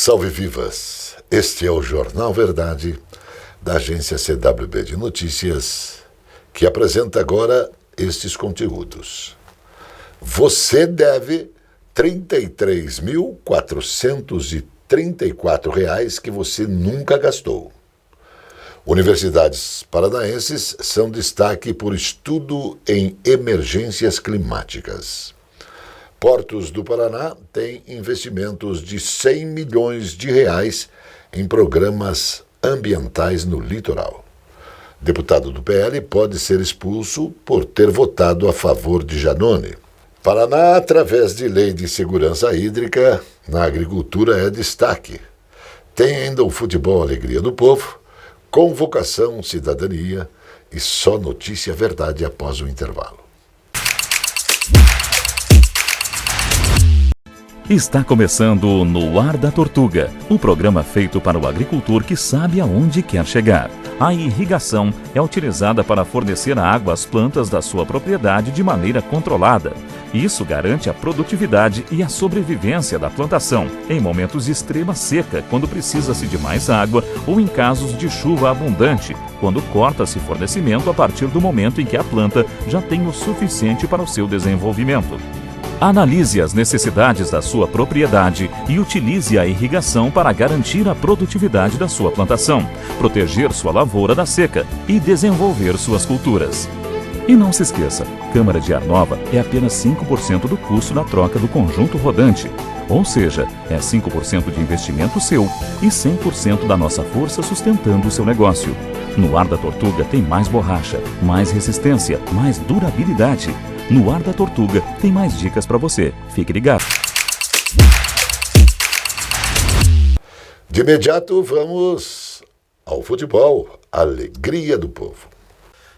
Salve vivas! Este é o Jornal Verdade, da agência CWB de Notícias, que apresenta agora estes conteúdos. Você deve R$ 33.434 que você nunca gastou. Universidades paranaenses são destaque por estudo em emergências climáticas. Portos do Paraná têm investimentos de R$100 milhões em programas ambientais no litoral. Deputado do PL pode ser expulso por ter votado a favor de Jannone. Paraná, através de lei de segurança hídrica, na agricultura é destaque. Tem ainda o futebol Alegria do Povo, Convocação Cidadania e só notícia verdade após o intervalo. Está começando No Ar da Tortuga, o programa feito para o agricultor que sabe aonde quer chegar. A irrigação é utilizada para fornecer água às plantas da sua propriedade de maneira controlada. Isso garante a produtividade e a sobrevivência da plantação em momentos de extrema seca, quando precisa-se de mais água, ou em casos de chuva abundante, quando corta-se fornecimento a partir do momento em que a planta já tem o suficiente para o seu desenvolvimento. Analise as necessidades da sua propriedade e utilize a irrigação para garantir a produtividade da sua plantação, proteger sua lavoura da seca e desenvolver suas culturas. E não se esqueça, câmara de ar nova é apenas 5% do custo da troca do conjunto rodante. Ou seja, é 5% de investimento seu e 100% da nossa força sustentando o seu negócio. No Ar da Tortuga tem mais borracha, mais resistência, mais durabilidade. No Ar da Tortuga tem mais dicas para você. Fique ligado. De imediato, vamos ao futebol. Alegria do Povo.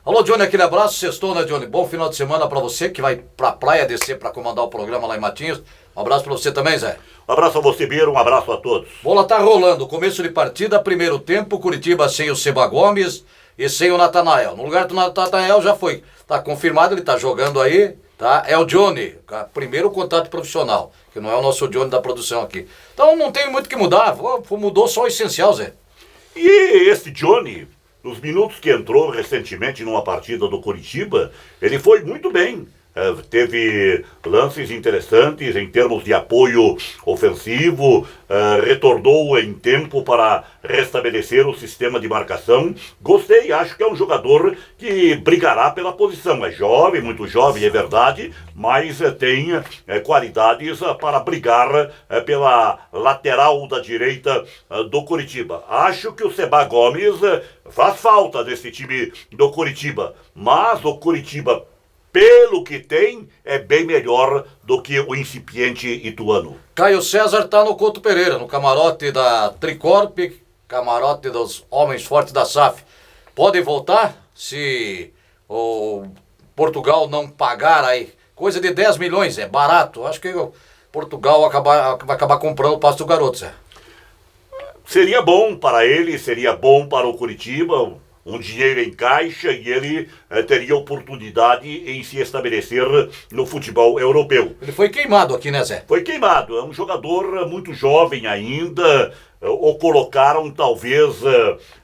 Alô, Johnny, aquele abraço. Sextou, né, Johnny? Bom final de semana para você que vai pra praia descer para comandar o programa lá em Matinhos. Um abraço para você também, Zé. Um abraço a você, Biro. Um abraço a todos. Bola tá rolando. Começo de partida, primeiro tempo. Curitiba sem o Seba Gomes e sem o Natanael. No lugar do Natanael já foi. Tá confirmado, ele tá jogando aí. Tá? É o Johnny, primeiro contato profissional, que não é o nosso Johnny da produção aqui. Então não tem muito o que mudar, mudou só o essencial, Zé. E esse Johnny, nos minutos que entrou recentemente numa partida do Curitiba, ele foi muito bem. Teve lances interessantes em termos de apoio ofensivo, retornou em tempo para restabelecer o sistema de marcação. Gostei, acho que é um jogador que brigará pela posição. É jovem, muito jovem, é verdade, mas tem qualidades para brigar pela lateral da direita do Curitiba. Acho que o Seba Gomes faz falta desse time do Curitiba, mas o Curitiba, pelo que tem, é bem melhor do que o incipiente ituano. Caio César tá no Couto Pereira, no camarote da Tricorp, camarote dos homens fortes da SAF. Podem voltar se o Portugal não pagar aí. Coisa de 10 milhões, é barato. Acho que o Portugal vai acabar comprando o passo do garoto, Zé. Seria bom para ele, seria bom para o Curitiba, um dinheiro em caixa, e ele teria oportunidade em se estabelecer no futebol europeu. Ele foi queimado aqui, né, Zé? Foi queimado, é um jogador muito jovem ainda, o colocaram talvez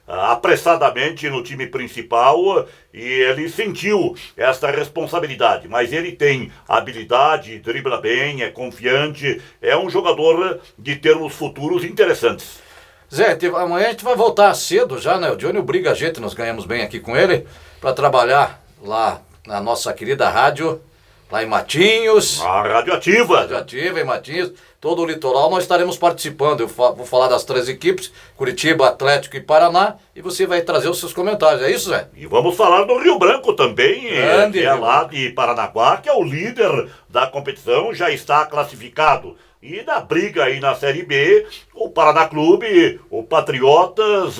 apressadamente no time principal e ele sentiu essa responsabilidade, mas ele tem habilidade, dribla bem, é confiante, é um jogador de termos futuros interessantes. Zé, amanhã a gente vai voltar cedo já, né? O Johnny obriga a gente, nós ganhamos bem aqui com ele, para trabalhar lá na nossa querida rádio, lá em Matinhos. A Radioativa. Radioativa em Matinhos. Todo o litoral nós estaremos participando. Eu vou falar das 3 equipes, Curitiba, Atlético e Paraná, e você vai trazer os seus comentários, é isso, Zé? E vamos falar do Rio Branco também, Grande, que é lá de Paranaguá, que é o líder da competição, já está classificado. E na briga aí na Série B, o Paraná Clube, o Patriotas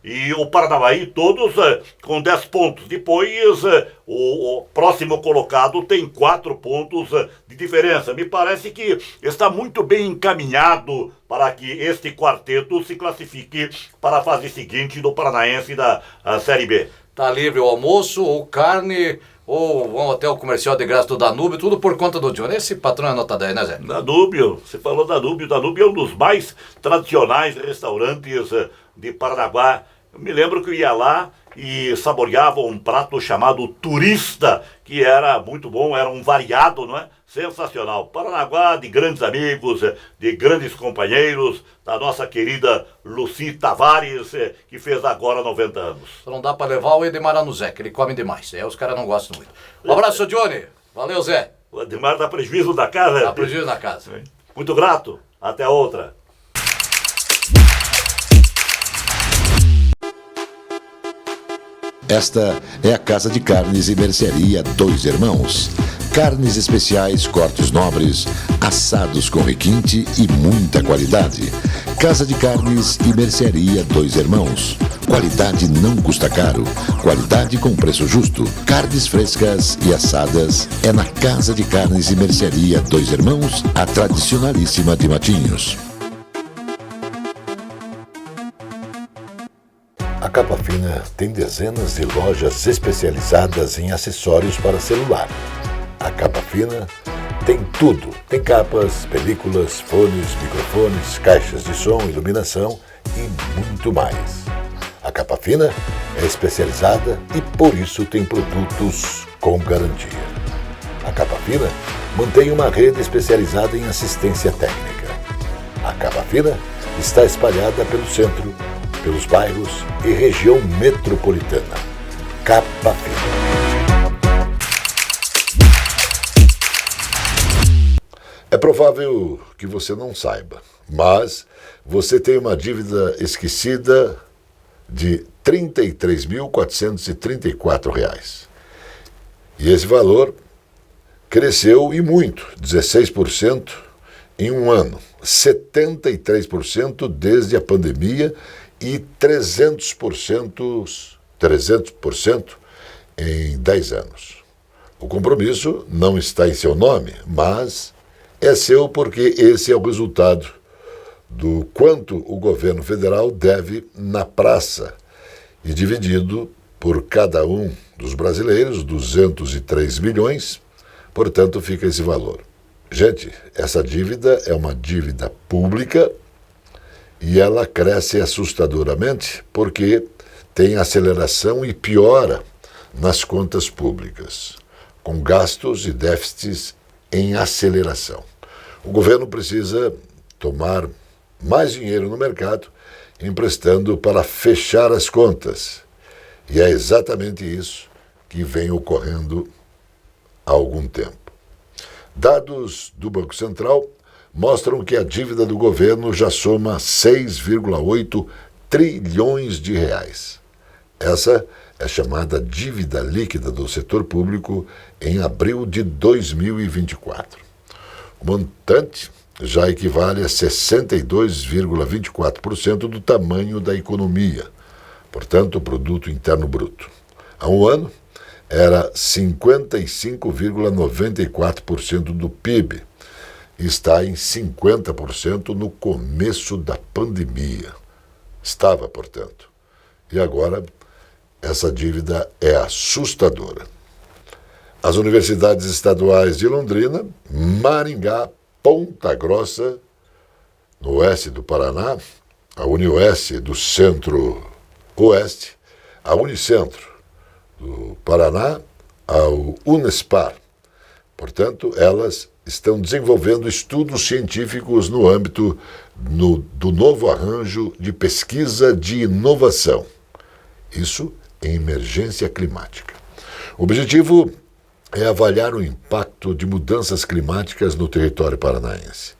e o Paranavaí, todos com 10 pontos. Depois, o próximo colocado tem 4 pontos de diferença. Me parece que está muito bem encaminhado para que este quarteto se classifique para a fase seguinte do Paranaense da Série B. Tá livre o almoço, ou carne, ou vão até o comercial de graça do Danúbio, tudo por conta do Johnny. Esse patrão é nota 10, né, Zé? Danúbio, você falou Danúbio. Danúbio é um dos mais tradicionais restaurantes de Paranaguá. Eu me lembro que eu ia lá e saboreava um prato chamado Turista, que era muito bom, era um variado, não é? Sensacional. Paranaguá, de grandes amigos, de grandes companheiros, da nossa querida Luci Tavares, que fez agora 90 anos. Só não dá pra levar o Edmar no Zé, que ele come demais. Os caras não gostam muito. Um abraço, Johnny. Valeu, Zé. O Edmar dá prejuízo da casa. Dá prejuízo na casa. Muito grato. Até a outra. Esta é a Casa de Carnes e Mercearia Dois Irmãos. Carnes especiais, cortes nobres, assados com requinte e muita qualidade. Casa de Carnes e Mercearia Dois Irmãos. Qualidade não custa caro. Qualidade com preço justo. Carnes frescas e assadas é na Casa de Carnes e Mercearia Dois Irmãos, a tradicionalíssima de Matinhos. A Capa Fina tem dezenas de lojas especializadas em acessórios para celular. A Capa Fina tem tudo. Tem capas, películas, fones, microfones, caixas de som, iluminação e muito mais. A Capa Fina é especializada e por isso tem produtos com garantia. A Capa Fina mantém uma rede especializada em assistência técnica. A Capa Fina está espalhada pelo centro, pelos bairros e região metropolitana. Capa Fina. É provável que você não saiba, mas você tem uma dívida esquecida de R$ 33.434. E esse valor cresceu e muito, 16% em um ano, 73% desde a pandemia e 300% em 10 anos. O compromisso não está em seu nome, mas é seu porque esse é o resultado do quanto o governo federal deve na praça e dividido por cada um dos brasileiros, 203 milhões, portanto fica esse valor. Gente, essa dívida é uma dívida pública e ela cresce assustadoramente porque tem aceleração e piora nas contas públicas, com gastos e déficits em aceleração. O governo precisa tomar mais dinheiro no mercado, emprestando para fechar as contas. E é exatamente isso que vem ocorrendo há algum tempo. Dados do Banco Central mostram que a dívida do governo já soma 6,8 trilhões de reais. Essa é a chamada dívida líquida do setor público em abril de 2024. O montante já equivale a 62,24% do tamanho da economia, portanto, o produto interno bruto. Há um ano, era 55,94% do PIB e está em 50% no começo da pandemia. Estava, portanto. E agora, essa dívida é assustadora. As universidades estaduais de Londrina, Maringá, Ponta Grossa, no oeste do Paraná, a Unioeste do Centro-Oeste, a Unicentro do Paraná, ao Unespar. Portanto, elas estão desenvolvendo estudos científicos no âmbito do novo arranjo de pesquisa de inovação. Isso em emergência climática. O objetivo é avaliar o impacto de mudanças climáticas no território paranaense.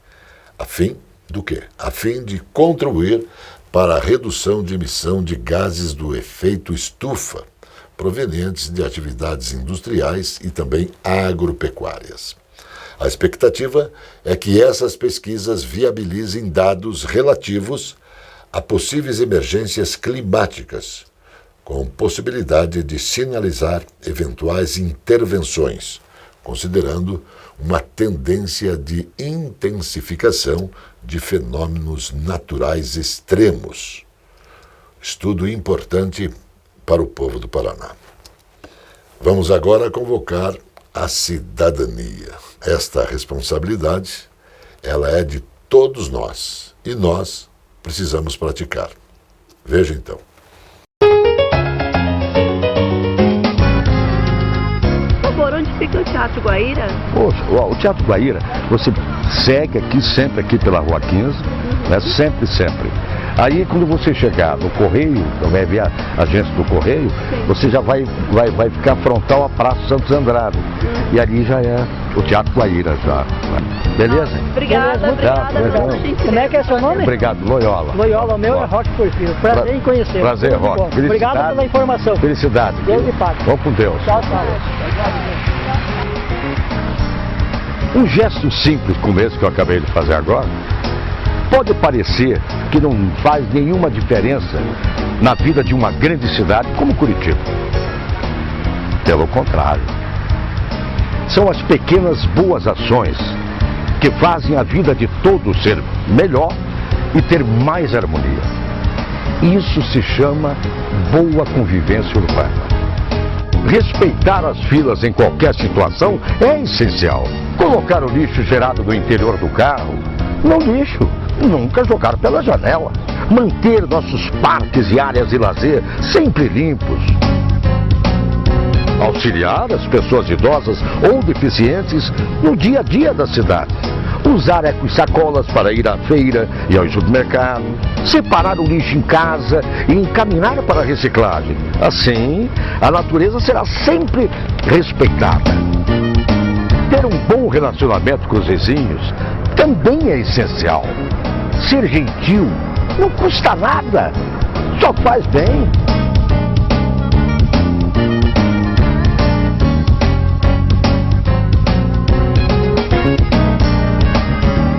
A fim do quê? A fim de contribuir para a redução de emissão de gases do efeito estufa, provenientes de atividades industriais e também agropecuárias. A expectativa é que essas pesquisas viabilizem dados relativos a possíveis emergências climáticas, com possibilidade de sinalizar eventuais intervenções, considerando uma tendência de intensificação de fenômenos naturais extremos. Estudo importante para o povo do Paraná. Vamos agora convocar a cidadania. Esta responsabilidade, ela é de todos nós e nós precisamos praticar. Veja então. Onde fica o Teatro Guaíra? Poxa, o Teatro Guaíra, você segue aqui, sempre aqui pela Rua 15, né? Sempre. Aí quando você chegar no Correio, vai ver a agência do Correio, sim, você já vai ficar frontal à Praça Santos Andrade. E ali já é o Teatro Guaíra já. Beleza? Obrigada. Como é que é seu nome? Obrigado, Loyola. Loyola, o meu é Roque Porfírio. Prazer em conhecer. Prazer, Roque. Obrigado pela informação. Felicidade. Deus lhe pague. Vamos com Deus. Tchau. Um gesto simples como esse que eu acabei de fazer agora, pode parecer que não faz nenhuma diferença na vida de uma grande cidade como Curitiba. Pelo contrário. São as pequenas boas ações que fazem a vida de todos ser melhor e ter mais harmonia. Isso se chama boa convivência urbana. Respeitar as filas em qualquer situação é essencial. Colocar o lixo gerado do interior do carro no lixo, nunca jogar pela janela. Manter nossos parques e áreas de lazer sempre limpos. Auxiliar as pessoas idosas ou deficientes no dia a dia da cidade. Usar eco-sacolas para ir à feira e ao supermercado. Separar o lixo em casa e encaminhar para a reciclagem. Assim, a natureza será sempre respeitada. Ter um bom relacionamento com os vizinhos também é essencial. Ser gentil não custa nada, só faz bem.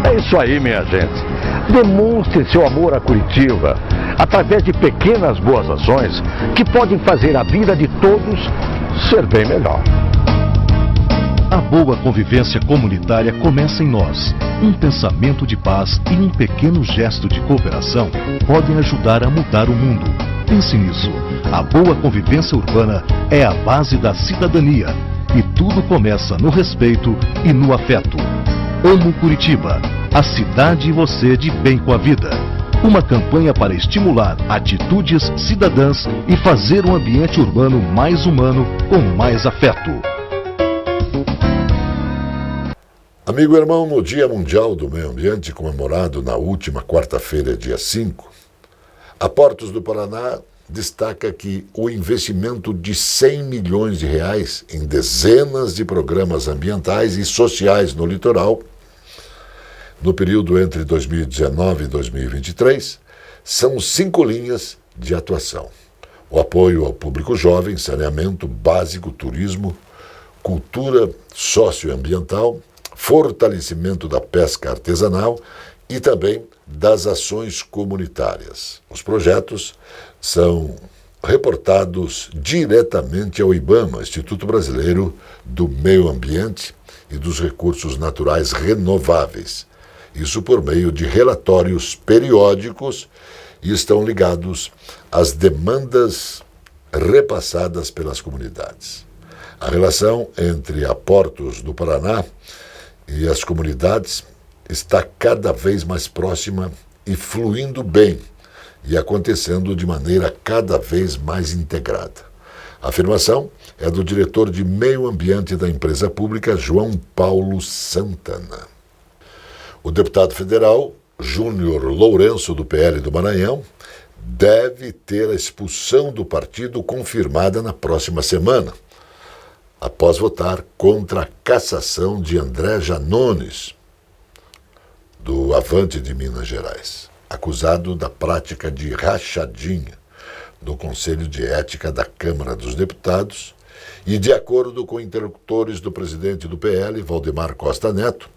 É isso aí, minha gente. Demonstre seu amor a Curitiba através de pequenas boas ações que podem fazer a vida de todos ser bem melhor. A boa convivência comunitária começa em nós. Um pensamento de paz e um pequeno gesto de cooperação podem ajudar a mudar o mundo. Pense nisso. A boa convivência urbana é a base da cidadania. E tudo começa no respeito e no afeto. Amo Curitiba, a cidade e você de bem com a vida. Uma campanha para estimular atitudes cidadãs e fazer um ambiente urbano mais humano com mais afeto. Amigo irmão, no Dia Mundial do Meio Ambiente, comemorado na última quarta-feira, dia 5, a Portos do Paraná destaca que o investimento de 100 milhões de reais em dezenas de programas ambientais e sociais no litoral, no período entre 2019 e 2023, são 5 linhas de atuação. O apoio ao público jovem, saneamento básico, turismo, cultura socioambiental, fortalecimento da pesca artesanal e também das ações comunitárias. Os projetos são reportados diretamente ao IBAMA, Instituto Brasileiro do Meio Ambiente e dos Recursos Naturais Renováveis. Isso por meio de relatórios periódicos e estão ligados às demandas repassadas pelas comunidades. A relação entre a Portos do Paraná e as comunidades está cada vez mais próxima e fluindo bem e acontecendo de maneira cada vez mais integrada. A afirmação é do diretor de Meio Ambiente da empresa pública, João Paulo Santana. O deputado federal, Júnior Lourenço, do PL do Maranhão, deve ter a expulsão do partido confirmada na próxima semana, após votar contra a cassação de André Janones, do Avante de Minas Gerais, acusado da prática de rachadinha no Conselho de Ética da Câmara dos Deputados e, de acordo com interlocutores do presidente do PL, Valdemar Costa Neto,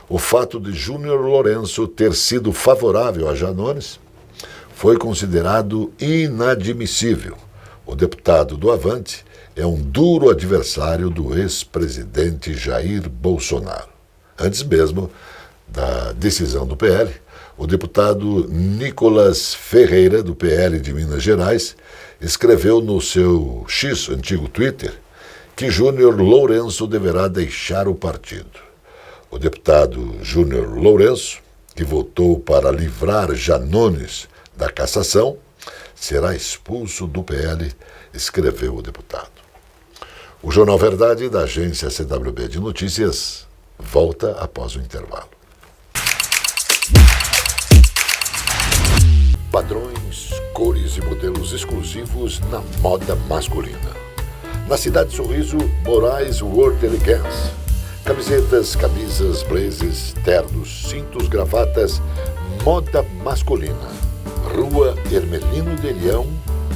o fato de Júnior Lourenço ter sido favorável a Janones foi considerado inadmissível. O deputado do Avante é um duro adversário do ex-presidente Jair Bolsonaro. Antes mesmo da decisão do PL, o deputado Nicolas Ferreira, do PL de Minas Gerais, escreveu no seu antigo Twitter, que Júnior Lourenço deverá deixar o partido. O deputado Júnior Lourenço, que votou para livrar Janones da cassação, será expulso do PL, escreveu o deputado. O Jornal Verdade, da agência CWB de Notícias, volta após o intervalo. Padrões, cores e modelos exclusivos na moda masculina. Na Cidade Sorriso, Moraes World Elegance. Camisetas, camisas, blazers, ternos, cintos, gravatas, moda masculina. Rua Hermelino Derião,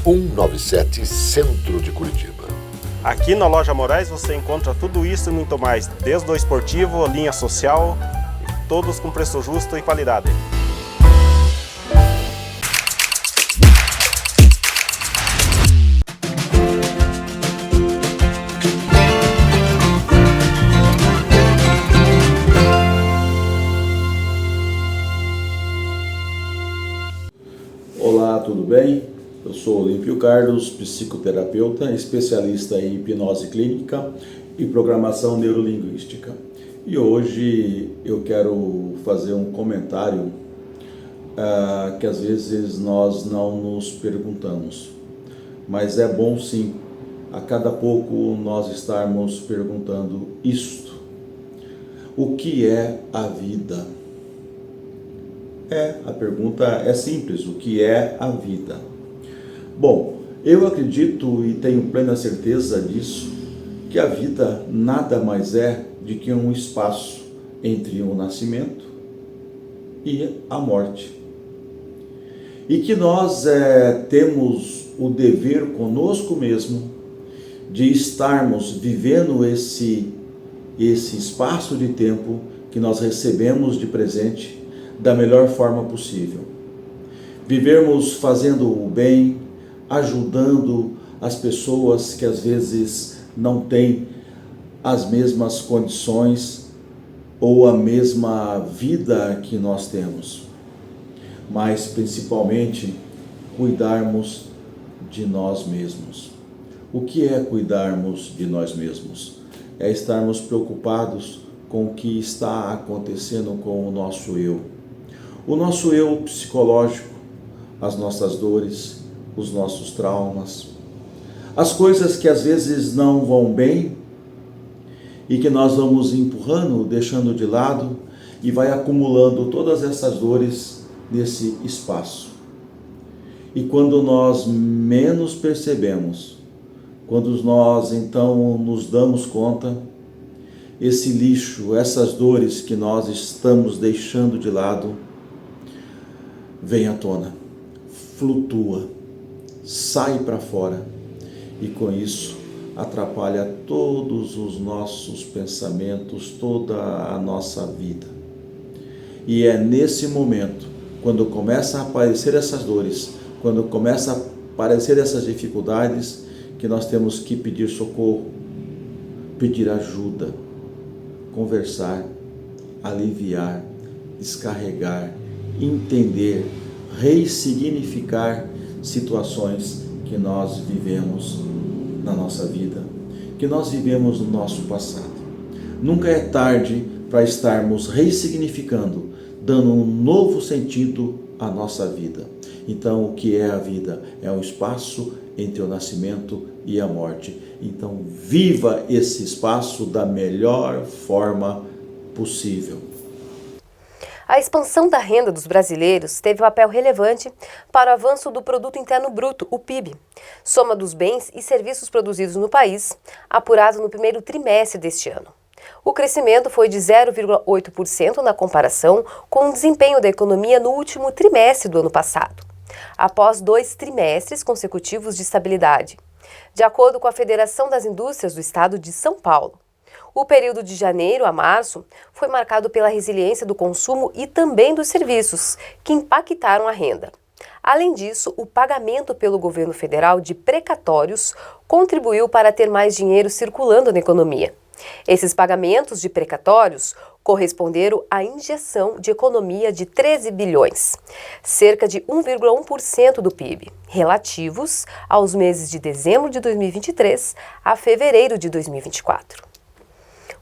197, Centro de Curitiba. Aqui na Loja Moraes você encontra tudo isso e muito mais, desde o esportivo, linha social, todos com preço justo e qualidade. Olá, tudo bem? Eu sou Olímpio Carlos, psicoterapeuta, especialista em hipnose clínica e programação neurolinguística. E hoje eu quero fazer um comentário que às vezes nós não nos perguntamos. Mas é bom sim, a cada pouco nós estarmos perguntando isto. O que é a vida? A pergunta é simples, o que é a vida? Bom, eu acredito e tenho plena certeza disso, que a vida nada mais é do que um espaço entre o nascimento e a morte. E que nós temos o dever conosco mesmo de estarmos vivendo esse espaço de tempo que nós recebemos de presente da melhor forma possível. Vivermos fazendo o bem, ajudando as pessoas que às vezes não têm as mesmas condições ou a mesma vida que nós temos. Mas principalmente cuidarmos de nós mesmos. O que é cuidarmos de nós mesmos? É estarmos preocupados com o que está acontecendo com o nosso eu. O nosso eu psicológico, as nossas dores, os nossos traumas, as coisas que às vezes não vão bem e que nós vamos empurrando, deixando de lado e vai acumulando todas essas dores nesse espaço. E quando nós menos percebemos, quando nós então nos damos conta, esse lixo, essas dores que nós estamos deixando de lado, vem à tona, flutua, sai para fora e com isso atrapalha todos os nossos pensamentos, toda a nossa vida. E é nesse momento, quando começa a aparecer essas dores, quando começa a aparecer essas dificuldades, que nós temos que pedir socorro, pedir ajuda, conversar, aliviar, descarregar, entender, ressignificar situações que nós vivemos na nossa vida, que nós vivemos no nosso passado. Nunca é tarde para estarmos ressignificando, dando um novo sentido à nossa vida. Então, o que é a vida? É um espaço entre o nascimento e a morte. Então, viva esse espaço da melhor forma possível. A expansão da renda dos brasileiros teve um papel relevante para o avanço do Produto Interno Bruto, o PIB, soma dos bens e serviços produzidos no país, apurado no primeiro trimestre deste ano. O crescimento foi de 0,8% na comparação com o desempenho da economia no último trimestre do ano passado, após 2 trimestres consecutivos de estabilidade, de acordo com a Federação das Indústrias do Estado de São Paulo. O período de janeiro a março foi marcado pela resiliência do consumo e também dos serviços, que impactaram a renda. Além disso, o pagamento pelo governo federal de precatórios contribuiu para ter mais dinheiro circulando na economia. Esses pagamentos de precatórios corresponderam à injeção de economia de 13 bilhões, cerca de 1,1% do PIB, relativos aos meses de dezembro de 2023 a fevereiro de 2024.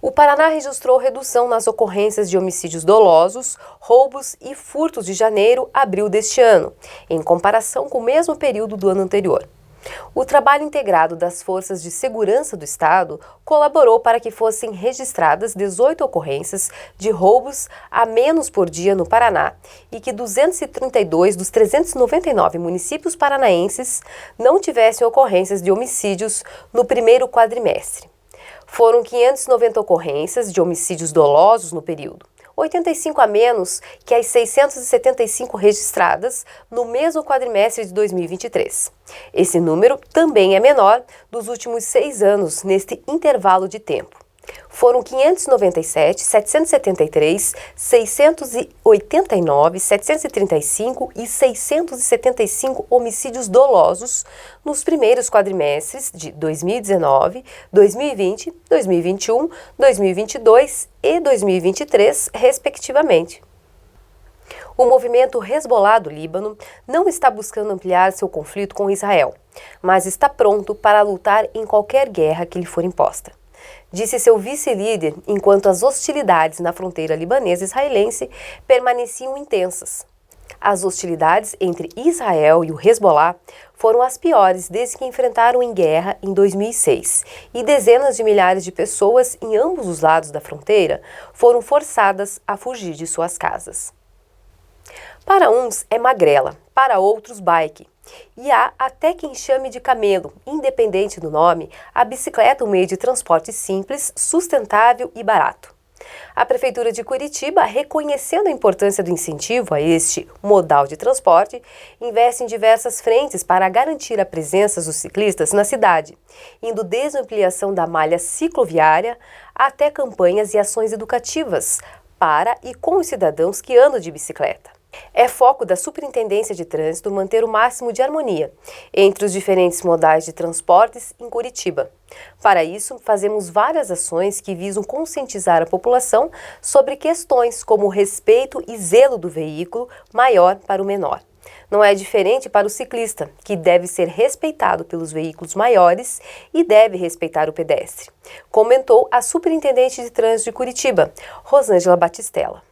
O Paraná registrou redução nas ocorrências de homicídios dolosos, roubos e furtos de janeiro a abril deste ano, em comparação com o mesmo período do ano anterior. O trabalho integrado das Forças de Segurança do Estado colaborou para que fossem registradas 18 ocorrências de roubos a menos por dia no Paraná e que 232 dos 399 municípios paranaenses não tivessem ocorrências de homicídios no primeiro quadrimestre. Foram 590 ocorrências de homicídios dolosos no período, 85 a menos que as 675 registradas no mesmo quadrimestre de 2023. Esse número também é menor dos últimos 6 anos neste intervalo de tempo. Foram 597, 773, 689, 735 e 675 homicídios dolosos nos primeiros quadrimestres de 2019, 2020, 2021, 2022 e 2023, respectivamente. O movimento Hezbollah do Líbano não está buscando ampliar seu conflito com Israel, mas está pronto para lutar em qualquer guerra que lhe for imposta, disse seu vice-líder, enquanto as hostilidades na fronteira libanesa-israelense permaneciam intensas. As hostilidades entre Israel e o Hezbollah foram as piores desde que enfrentaram em guerra em 2006, e dezenas de milhares de pessoas em ambos os lados da fronteira foram forçadas a fugir de suas casas. Para uns é magrela, para outros bike. E há até quem chame de camelo, independente do nome, a bicicleta um meio de transporte simples, sustentável e barato. A Prefeitura de Curitiba, reconhecendo a importância do incentivo a este modal de transporte, investe em diversas frentes para garantir a presença dos ciclistas na cidade, indo desde a ampliação da malha cicloviária até campanhas e ações educativas para e com os cidadãos que andam de bicicleta. É foco da Superintendência de Trânsito manter o máximo de harmonia entre os diferentes modais de transportes em Curitiba. Para isso, fazemos várias ações que visam conscientizar a população sobre questões como o respeito e zelo do veículo maior para o menor. Não é diferente para o ciclista, que deve ser respeitado pelos veículos maiores e deve respeitar o pedestre, comentou a Superintendente de Trânsito de Curitiba, Rosângela Batistella.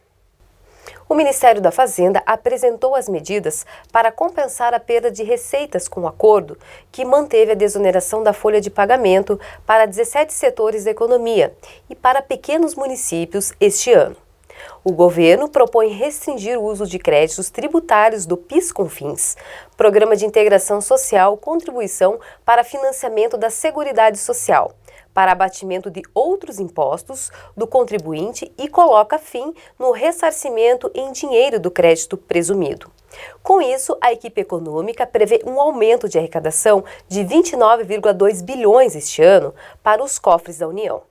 O Ministério da Fazenda apresentou as medidas para compensar a perda de receitas com o acordo que manteve a desoneração da folha de pagamento para 17 setores da economia e para pequenos municípios este ano. O governo propõe restringir o uso de créditos tributários do PIS/COFINS, Programa de Integração Social, Contribuição para Financiamento da Seguridade Social, para abatimento de outros impostos do contribuinte e coloca fim no ressarcimento em dinheiro do crédito presumido. Com isso, a equipe econômica prevê um aumento de arrecadação de 29,2 bilhões este ano para os cofres da União.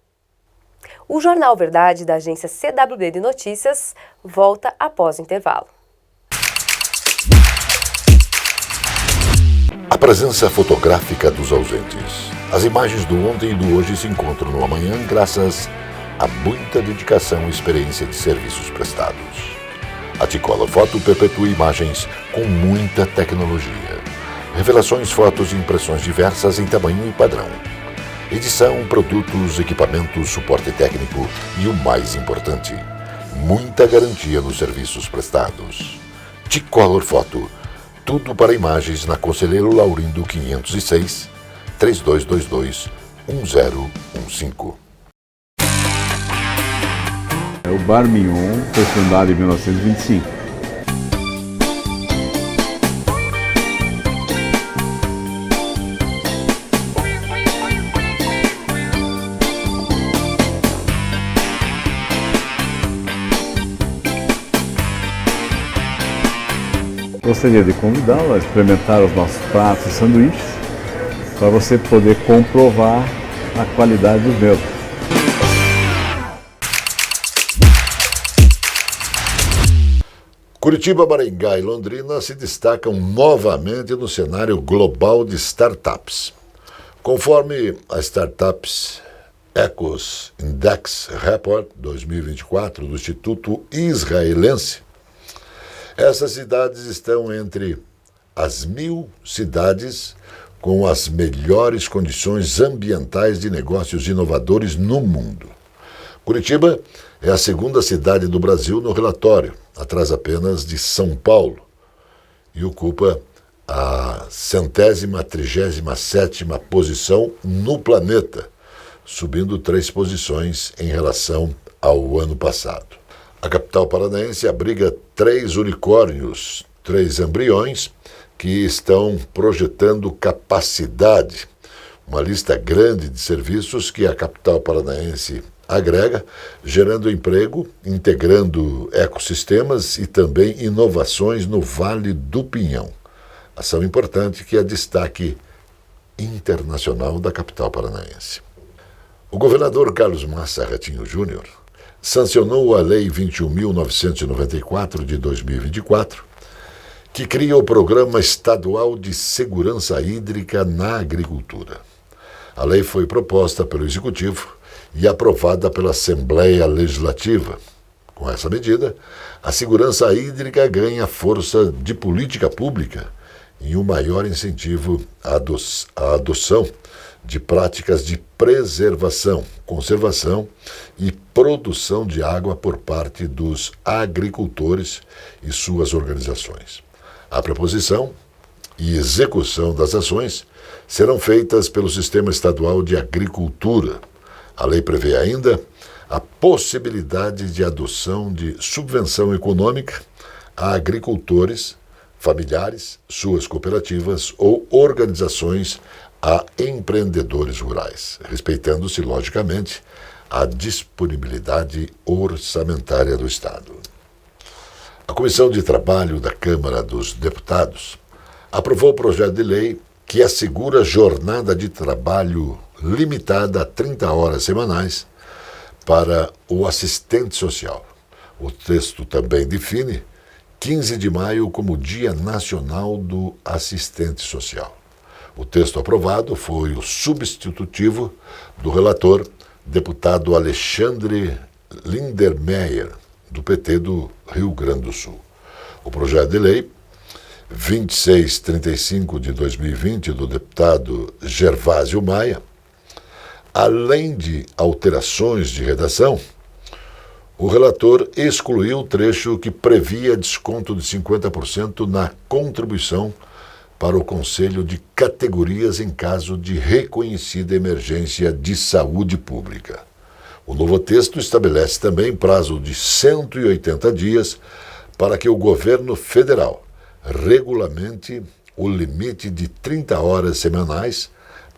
O Jornal Verdade, da agência CWB de Notícias, volta após o intervalo. A presença fotográfica dos ausentes. As imagens do ontem e do hoje se encontram no amanhã graças a muita dedicação e experiência de serviços prestados. A T-Color Foto perpetua imagens com muita tecnologia. Revelações, fotos e impressões diversas em tamanho e padrão. Edição, produtos, equipamentos, suporte técnico e o mais importante, muita garantia nos serviços prestados. T-Color Foto. Tudo para imagens na Conselheiro Laurindo 506, 3222-1015. O Bar Mignon foi fundado em 1925. Gostaria de convidá-lo a experimentar os nossos pratos e sanduíches para você poder comprovar a qualidade dos mesmos. Curitiba, Maringá e Londrina se destacam novamente no cenário global de startups. Conforme a Startups Ecos Index Report 2024 do Instituto Israelense, essas cidades estão entre as 1.000 cidades com as melhores condições ambientais de negócios inovadores no mundo. Curitiba é a segunda cidade do Brasil no relatório, atrás apenas de São Paulo, e ocupa a 137ª posição no planeta, subindo 3 posições em relação ao ano passado. A capital paranaense abriga 3 unicórnios, 3 embriões, que estão projetando capacidade, uma lista grande de serviços que a capital paranaense agrega, gerando emprego, integrando ecossistemas e também inovações no Vale do Pinhão. Ação importante que é destaque internacional da capital paranaense. O governador Carlos Massa Ratinho Júnior sancionou a Lei 21.994 de 2024, que cria o Programa Estadual de Segurança Hídrica na Agricultura. A lei foi proposta pelo Executivo e aprovada pela Assembleia Legislativa. Com essa medida, a segurança hídrica ganha força de política pública e um maior incentivo à adoção de práticas de preservação, conservação e produção de água por parte dos agricultores e suas organizações. A proposição e execução das ações serão feitas pelo Sistema Estadual de Agricultura. A lei prevê ainda a possibilidade de adoção de subvenção econômica a agricultores, familiares, suas cooperativas ou organizações a empreendedores rurais, respeitando-se, logicamente, a disponibilidade orçamentária do Estado. A Comissão de Trabalho da Câmara dos Deputados aprovou o projeto de lei que assegura jornada de trabalho limitada a 30 horas semanais para o assistente social. O texto também define 15 de maio como Dia Nacional do Assistente Social. O texto aprovado foi o substitutivo do relator, deputado Alexandre Lindermeyer, do PT do Rio Grande do Sul. O projeto de lei 2635 de 2020 do deputado Gervásio Maia, além de alterações de redação, o relator excluiu o trecho que previa desconto de 50% na contribuição para o Conselho de Categorias em caso de reconhecida emergência de saúde pública. O novo texto estabelece também prazo de 180 dias para que o governo federal regulamente o limite de 30 horas semanais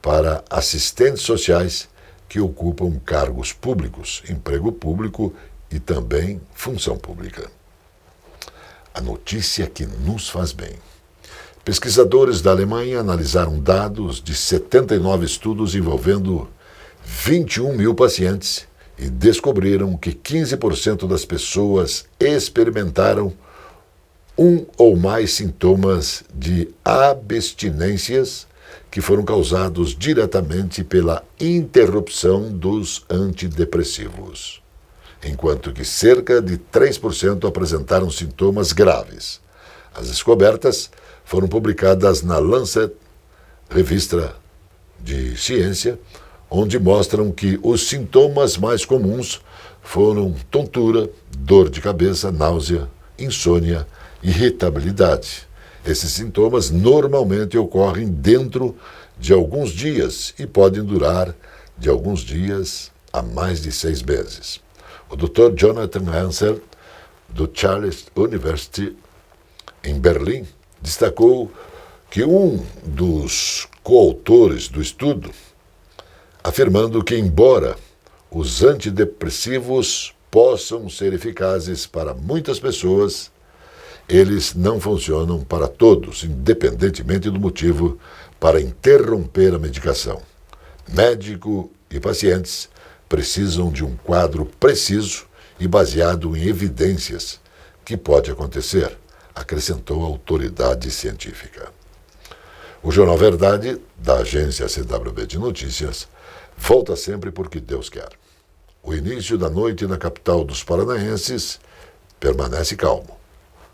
para assistentes sociais que ocupam cargos públicos, emprego público e também função pública. A notícia que nos faz bem. Pesquisadores da Alemanha analisaram dados de 79 estudos envolvendo 21 mil pacientes e descobriram que 15% das pessoas experimentaram um ou mais sintomas de abstinências que foram causados diretamente pela interrupção dos antidepressivos, enquanto que cerca de 3% apresentaram sintomas graves. As descobertas foram publicadas na Lancet, revista de ciência, onde mostram que os sintomas mais comuns foram tontura, dor de cabeça, náusea, insônia, irritabilidade. Esses sintomas normalmente ocorrem dentro de alguns dias e podem durar de alguns dias a mais de 6 meses. O Dr. Jonathan Hanser, do Charles University, em Berlim, destacou que um dos coautores do estudo, afirmando que, embora os antidepressivos possam ser eficazes para muitas pessoas, eles não funcionam para todos, independentemente do motivo para interromper a medicação. Médico e pacientes precisam de um quadro preciso e baseado em evidências que pode acontecer, acrescentou a autoridade científica. O Jornal Verdade, da agência CWB de Notícias, Volta sempre porque Deus quer. O início da noite na capital dos paranaenses permanece calmo.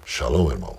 Shalom, irmão.